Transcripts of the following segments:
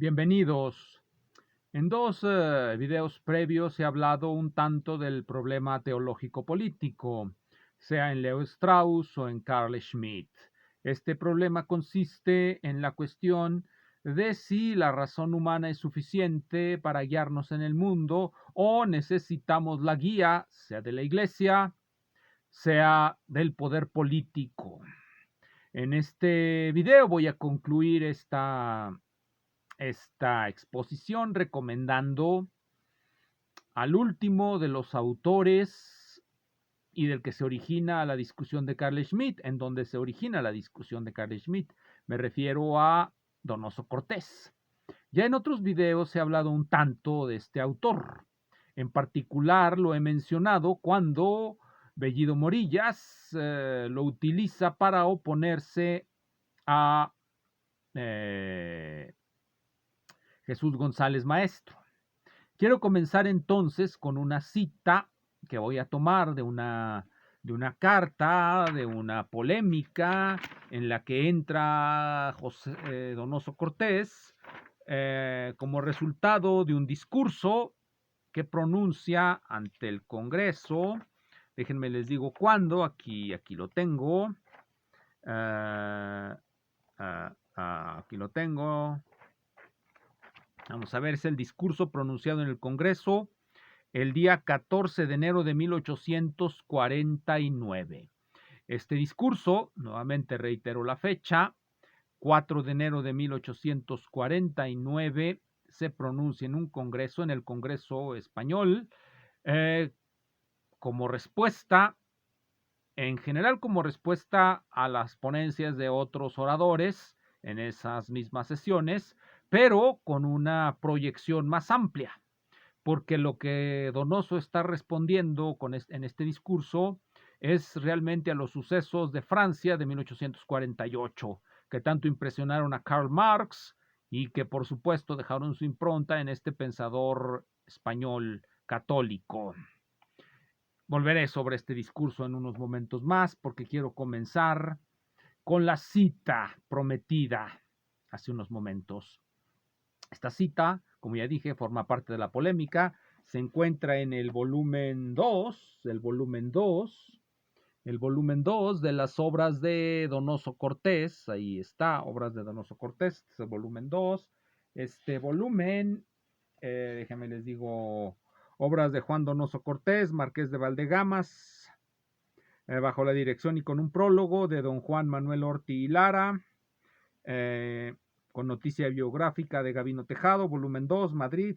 Bienvenidos. En dos videos previos he hablado un tanto del problema teológico político, sea en Leo Strauss o en Carl Schmitt. Este problema consiste en la cuestión de si la razón humana es suficiente para guiarnos en el mundo o necesitamos la guía, sea de la Iglesia, sea del poder político. En este video voy a concluir esta exposición recomendando al último de los autores y del que se origina la discusión de Carl Schmitt, en donde se origina la discusión de Carl Schmitt. Me refiero a Donoso Cortés. Ya en otros videos he hablado un tanto de este autor. En particular lo he mencionado cuando Bellido Morillas lo utiliza para oponerse a Jesús González Maestro. Quiero comenzar entonces con una cita que voy a tomar de una carta, de una polémica en la que entra Donoso Cortés como resultado de un discurso que pronuncia ante el Congreso. Déjenme les digo cuándo, aquí lo tengo. Aquí lo tengo. Vamos a ver, es el discurso pronunciado en el Congreso el día 14 de enero de 1849. Este discurso, nuevamente reitero la fecha, 4 de enero de 1849, se pronuncia en un congreso, en el Congreso Español, como respuesta, en general como respuesta a las ponencias de otros oradores en esas mismas sesiones, pero con una proyección más amplia, porque lo que Donoso está respondiendo en este discurso es realmente a los sucesos de Francia de 1848, que tanto impresionaron a Karl Marx y que por supuesto dejaron su impronta en este pensador español católico. Volveré sobre este discurso en unos momentos más porque quiero comenzar con la cita prometida hace unos momentos. Esta cita, como ya dije, forma parte de la polémica, se encuentra en el volumen 2, el volumen 2 de las obras de Donoso Cortés. Ahí está, obras de Donoso Cortés, este es el volumen 2. Este volumen, déjenme les digo, obras de Juan Donoso Cortés, Marqués de Valdegamas, bajo la dirección y con un prólogo de don Juan Manuel Orti y Lara, con noticia biográfica de Gabino Tejado, volumen 2, Madrid,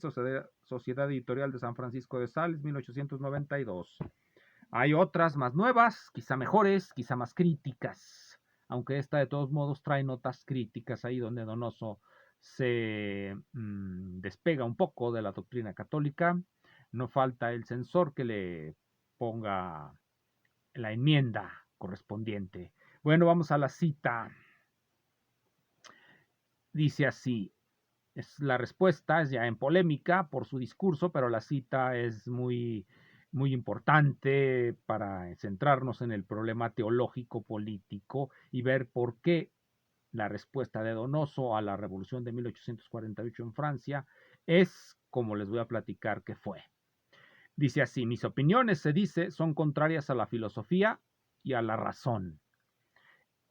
Sociedad Editorial de San Francisco de Sales, 1892. Hay otras más nuevas, quizá mejores, quizá más críticas, aunque esta de todos modos trae notas críticas ahí donde Donoso se despega un poco de la doctrina católica. No falta el censor que le ponga la enmienda correspondiente. Bueno, vamos a la cita. Dice así, la respuesta es ya en polémica por su discurso, pero la cita es muy importante para centrarnos en el problema teológico político y ver por qué la respuesta de Donoso a la revolución de 1848 en Francia es como les voy a platicar que fue. Dice así, mis opiniones, se dice, son contrarias a la filosofía y a la razón.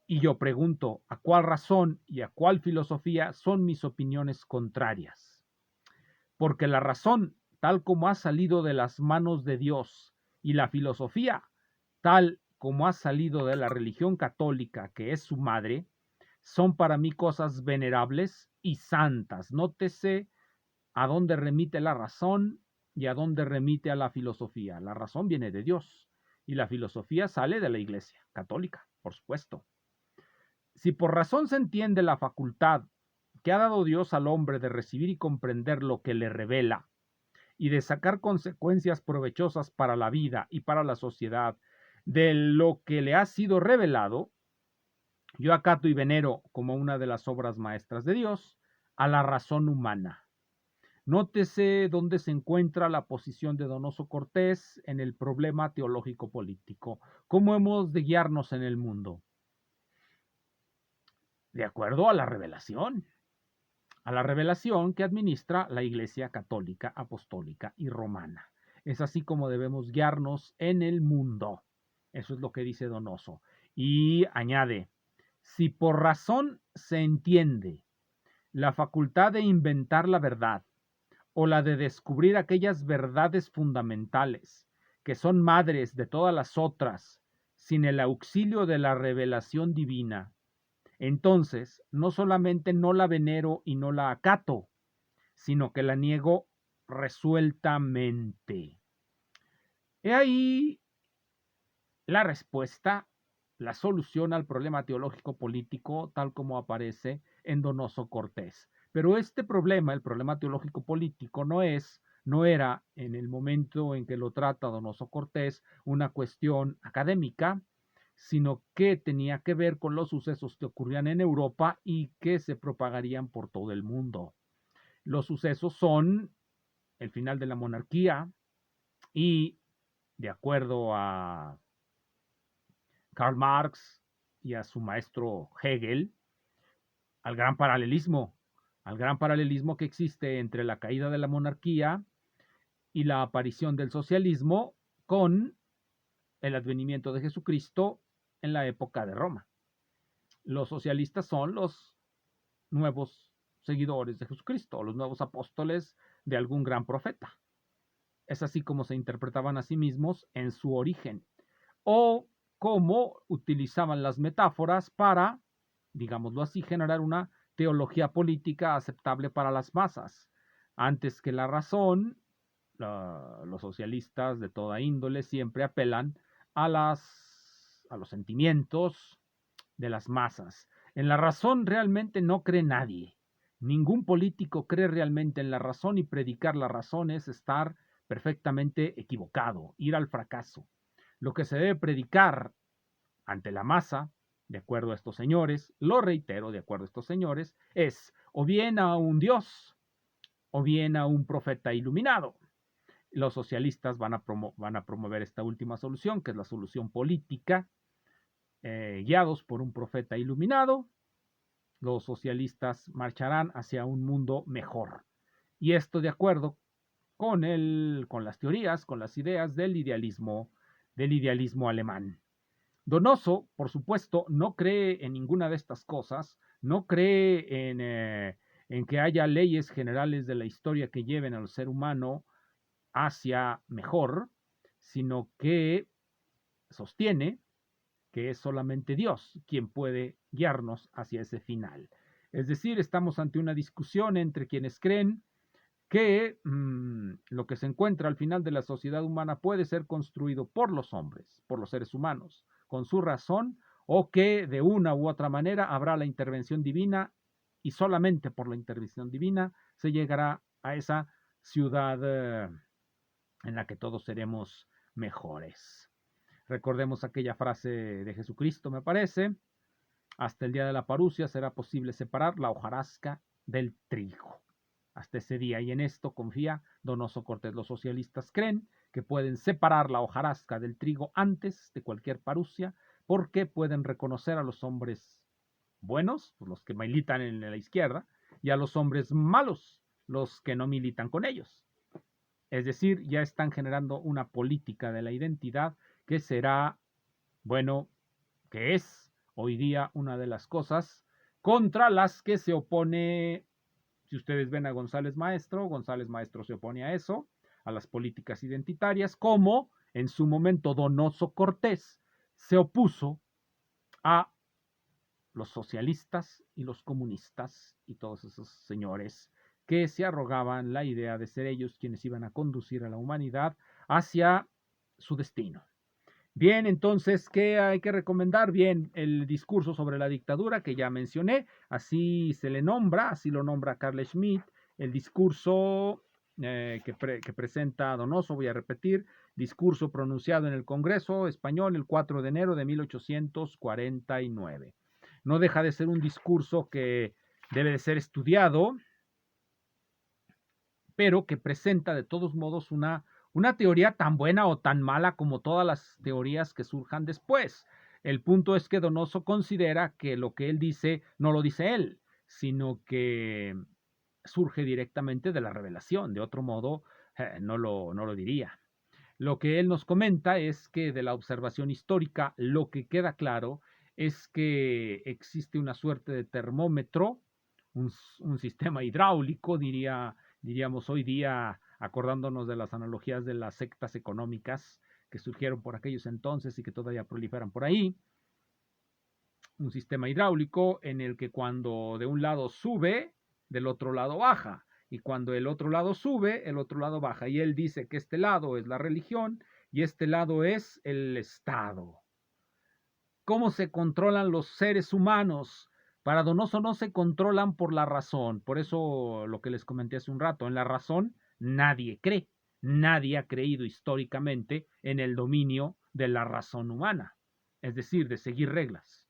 Y yo pregunto, ¿a cuál razón y a cuál filosofía son mis opiniones contrarias? Porque la razón, tal como ha salido de las manos de Dios, y la filosofía, tal como ha salido de la religión católica, que es su madre, son para mí cosas venerables y santas. Nótese a dónde remite la razón y a dónde remite a la filosofía. La razón viene de Dios y la filosofía sale de la Iglesia católica, por supuesto. Si por razón se entiende la facultad que ha dado Dios al hombre de recibir y comprender lo que le revela y de sacar consecuencias provechosas para la vida y para la sociedad de lo que le ha sido revelado, yo acato y venero como una de las obras maestras de Dios a la razón humana. Nótese dónde se encuentra la posición de Donoso Cortés en el problema teológico político. ¿Cómo hemos de guiarnos en el mundo? De acuerdo a la revelación. a la revelación que administra la Iglesia Católica, Apostólica y Romana. Es así como debemos guiarnos en el mundo. Eso es lo que dice Donoso. Y añade, si por razón se entiende la facultad de inventar la verdad o la de descubrir aquellas verdades fundamentales que son madres de todas las otras, sin el auxilio de la revelación divina, entonces no solamente no la venero y no la acato, sino que la niego resueltamente. He ahí la respuesta, la solución al problema teológico político tal como aparece en Donoso Cortés. Pero este problema, el problema teológico político, no era en el momento en que lo trata Donoso Cortés una cuestión académica, sino que tenía que ver con los sucesos que ocurrían en Europa y que se propagarían por todo el mundo. Los sucesos son el final de la monarquía y, de acuerdo a Karl Marx y a su maestro Hegel, al gran paralelismo, al gran paralelismo que existe entre la caída de la monarquía y la aparición del socialismo con el advenimiento de Jesucristo en la época de Roma. Los socialistas son los nuevos seguidores de Jesucristo, los nuevos apóstoles de algún gran profeta. Es así como se interpretaban a sí mismos en su origen, o cómo utilizaban las metáforas para, digámoslo así, generar una teología política aceptable para las masas. Antes que la razón, los socialistas de toda índole siempre apelan a los sentimientos de las masas. En la razón realmente no cree nadie. Ningún político cree realmente en la razón y predicar la razón es estar perfectamente equivocado, ir al fracaso. Lo que se debe predicar ante la masa, de acuerdo a estos señores, lo reitero, de acuerdo a estos señores, es o bien a un Dios o bien a un profeta iluminado. Los socialistas van a promover esta última solución, que es la solución política, guiados por un profeta iluminado. Los socialistas marcharán hacia un mundo mejor. Y esto de acuerdo con las teorías, con las ideas del idealismo alemán. Donoso, por supuesto, no cree en ninguna de estas cosas, no cree en que haya leyes generales de la historia que lleven al ser humano hacia mejor, sino que sostiene que es solamente Dios quien puede guiarnos hacia ese final. Es decir, estamos ante una discusión entre quienes creen que lo que se encuentra al final de la sociedad humana puede ser construido por los hombres, por los seres humanos, con su razón, o que de una u otra manera habrá la intervención divina y solamente por la intervención divina se llegará a esa ciudad en la que todos seremos mejores. Recordemos aquella frase de Jesucristo, me parece, hasta el día de la parucia será posible separar la hojarasca del trigo. Hasta ese día, y en esto confía Donoso Cortés. Los socialistas creen que pueden separar la hojarasca del trigo antes de cualquier parucia, porque pueden reconocer a los hombres buenos, pues los que militan en la izquierda, y a los hombres malos, los que no militan con ellos. Es decir, ya están generando una política de la identidad que será, bueno, que es hoy día una de las cosas contra las que se opone. Si ustedes ven a González Maestro se opone a eso, a las políticas identitarias, como en su momento Donoso Cortés se opuso a los socialistas y los comunistas y todos esos señores que se arrogaban la idea de ser ellos quienes iban a conducir a la humanidad hacia su destino. Bien, entonces, ¿qué hay que recomendar? Bien, el discurso sobre la dictadura que ya mencioné, así se le nombra, así lo nombra Carl Schmitt, el discurso que presenta Donoso, voy a repetir, discurso pronunciado en el Congreso Español el 4 de enero de 1849. No deja de ser un discurso que debe de ser estudiado, pero que presenta de todos modos una teoría tan buena o tan mala como todas las teorías que surjan después. El punto es que Donoso considera que lo que él dice no lo dice él, sino que surge directamente de la revelación, de otro modo no lo diría. Lo que él nos comenta es que de la observación histórica lo que queda claro es que existe una suerte de termómetro, un sistema hidráulico, diríamos hoy día, acordándonos de las analogías de las sectas económicas que surgieron por aquellos entonces y que todavía proliferan por ahí, un sistema hidráulico en el que cuando de un lado sube, del otro lado baja, y cuando el otro lado sube, el otro lado baja. Y él dice que este lado es la religión y este lado es el Estado. ¿Cómo se controlan los seres humanos? Para Donoso no se controlan por la razón. Por eso lo que les comenté hace un rato, en la razón nadie cree. Nadie ha creído históricamente en el dominio de la razón humana, es decir, de seguir reglas.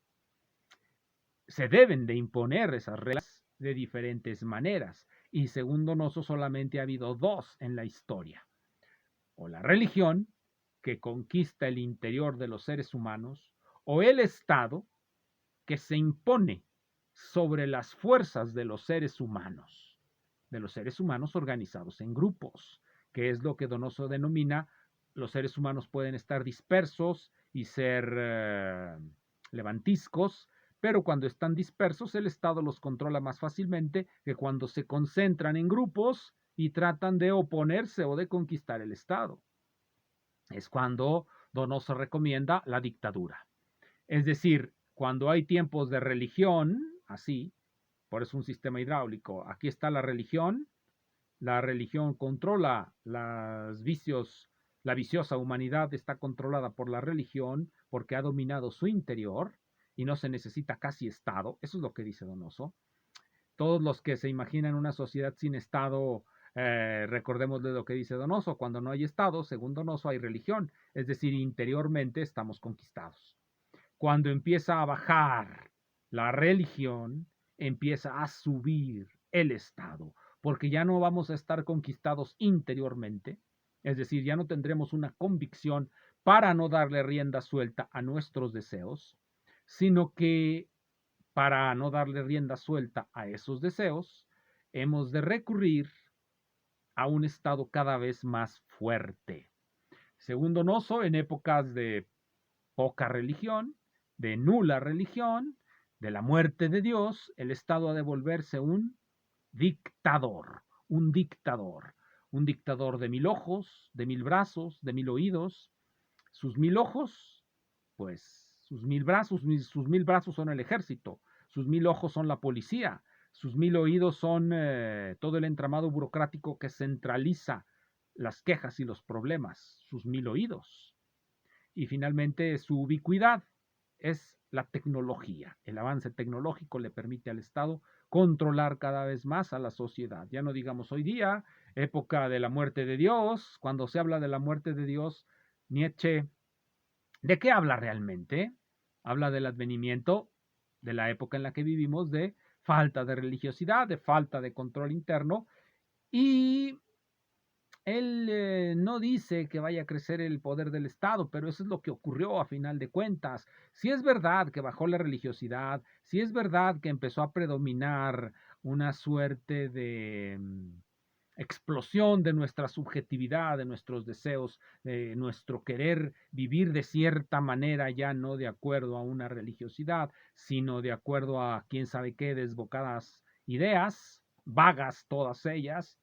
Se deben de imponer esas reglas de diferentes maneras. Y según Donoso solamente ha habido dos en la historia. O la religión, que conquista el interior de los seres humanos, o el Estado, que se impone sobre las fuerzas de los seres humanos organizados en grupos, que es lo que Donoso denomina los seres humanos pueden estar dispersos y ser levantiscos, pero cuando están dispersos el Estado los controla más fácilmente que cuando se concentran en grupos y tratan de oponerse o de conquistar el Estado. Es cuando Donoso recomienda la dictadura. Es decir, cuando hay tiempos de religión, así, por eso un sistema hidráulico, aquí está la religión controla los vicios, la viciosa humanidad está controlada por la religión porque ha dominado su interior y no se necesita casi Estado, eso es lo que dice Donoso. Todos los que se imaginan una sociedad sin Estado, recordemos de lo que dice Donoso, cuando no hay Estado, según Donoso, hay religión, es decir, interiormente estamos conquistados. Cuando empieza a bajar la religión, empieza a subir el Estado, porque ya no vamos a estar conquistados interiormente, es decir, ya no tendremos una convicción para no darle rienda suelta a nuestros deseos, sino que para no darle rienda suelta a esos deseos, hemos de recurrir a un Estado cada vez más fuerte. Según Donoso, en épocas de poca religión, de nula religión, de la muerte de Dios, el Estado ha de volverse un dictador, un dictador, un dictador de 1000 ojos, de 1000 brazos, de 1000 oídos. Sus 1000 ojos, pues sus 1000 brazos son el ejército, sus 1000 ojos son la policía, sus 1000 oídos son todo el entramado burocrático que centraliza las quejas y los problemas, sus 1000 oídos. Y finalmente su ubicuidad es la tecnología. El avance tecnológico le permite al Estado controlar cada vez más a la sociedad. Ya no digamos hoy día, época de la muerte de Dios. Cuando se habla de la muerte de Dios, Nietzsche, ¿de qué habla realmente? Habla del advenimiento de la época en la que vivimos, de falta de religiosidad, de falta de control interno, y él no dice que vaya a crecer el poder del Estado, pero eso es lo que ocurrió a final de cuentas. Si es verdad que bajó la religiosidad, si es verdad que empezó a predominar una suerte de explosión de nuestra subjetividad, de nuestros deseos, de nuestro querer vivir de cierta manera, ya no de acuerdo a una religiosidad, sino de acuerdo a quién sabe qué desbocadas ideas, vagas todas ellas,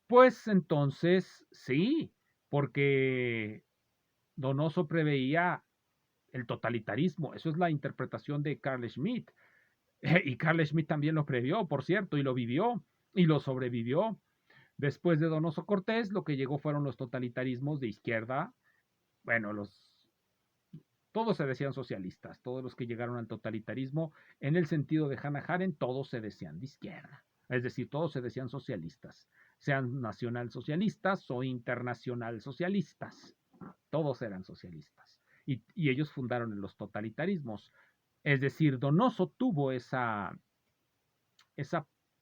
pues entonces sí, porque Donoso preveía el totalitarismo. Eso es la interpretación de Carl Schmitt. Y Carl Schmitt también lo previó, por cierto, y lo vivió y lo sobrevivió. Después de Donoso Cortés, lo que llegó fueron los totalitarismos de izquierda. Bueno, todos se decían socialistas, todos los que llegaron al totalitarismo, en el sentido de Hannah Arendt, todos se decían de izquierda. Es decir, todos se decían socialistas, sean nacionalsocialistas o internacionalsocialistas. Todos eran socialistas. Y ellos fundaron los totalitarismos. Es decir, Donoso tuvo esa,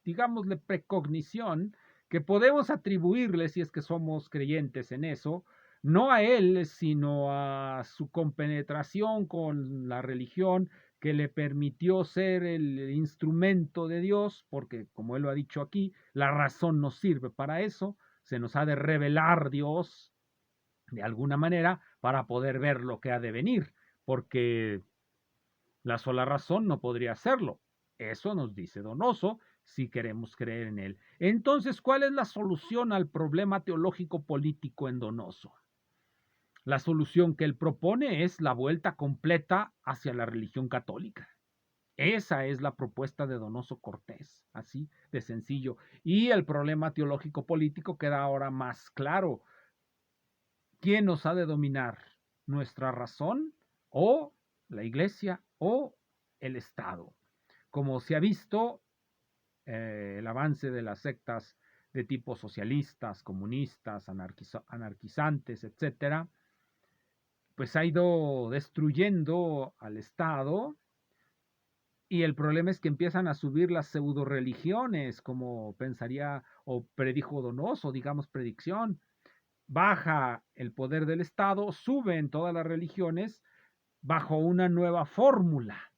digámosle, precognición que podemos atribuirle, si es que somos creyentes en eso, no a él, sino a su compenetración con la religión, que le permitió ser el instrumento de Dios, porque como él lo ha dicho aquí, la razón nos sirve para eso, se nos ha de revelar Dios de alguna manera para poder ver lo que ha de venir, porque la sola razón no podría hacerlo. Eso nos dice Donoso si queremos creer en él. Entonces, ¿cuál es la solución al problema teológico político en Donoso? La solución que él propone es la vuelta completa hacia la religión católica. Esa es la propuesta de Donoso Cortés, así de sencillo. Y el problema teológico político queda ahora más claro. ¿Quién nos ha de dominar? ¿Nuestra razón o la iglesia o el Estado? Como se ha visto, el avance de las sectas de tipo socialistas, comunistas, anarquizantes, etcétera, pues ha ido destruyendo al Estado. Y el problema es que empiezan a subir las pseudo religiones, como pensaría o predijo Donoso, digamos predicción. Baja el poder del Estado, suben todas las religiones bajo una nueva fórmula.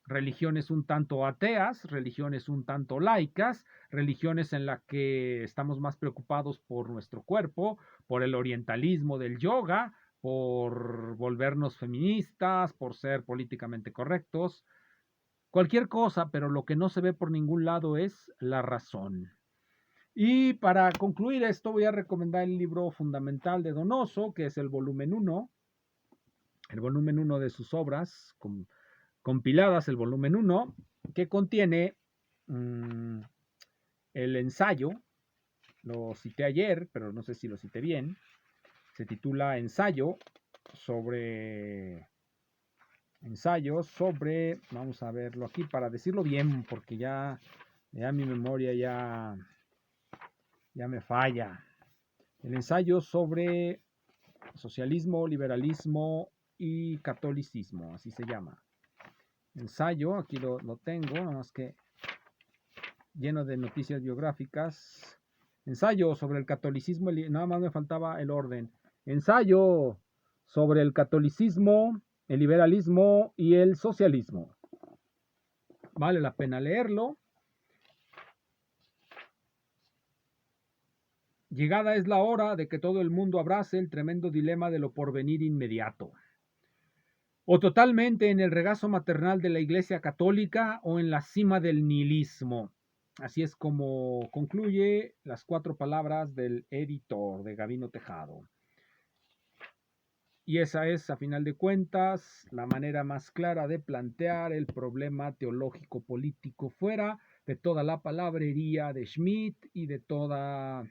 Religiones un tanto ateas, religiones un tanto laicas, religiones en las que estamos más preocupados por nuestro cuerpo, por el orientalismo del yoga, por volvernos feministas, por ser políticamente correctos, cualquier cosa, pero lo que no se ve por ningún lado es la razón. Y para concluir esto voy a recomendar el libro fundamental de Donoso, que es el volumen 1 de sus obras, compiladas, el volumen 1, que contiene el ensayo, lo cité ayer, pero no sé si lo cité bien, se titula Ensayo sobre, vamos a verlo aquí para decirlo bien, porque ya mi memoria ya me falla. El ensayo sobre socialismo, liberalismo y catolicismo, así se llama. Ensayo, aquí lo tengo, nada más que lleno de noticias biográficas. Ensayo sobre el catolicismo, nada más me faltaba el orden. Ensayo sobre el catolicismo, el liberalismo y el socialismo. Vale la pena leerlo. Llegada es la hora de que todo el mundo abrace el tremendo dilema de lo porvenir inmediato. O totalmente en el regazo maternal de la Iglesia Católica o en la cima del nihilismo. Así es como concluye las 4 palabras del editor de Gabino Tejado. Y esa es, a final de cuentas, la manera más clara de plantear el problema teológico político fuera de toda la palabrería de Schmitt y de todos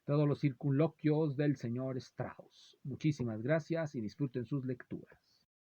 los circunloquios del señor Strauss. Muchísimas gracias y disfruten sus lecturas.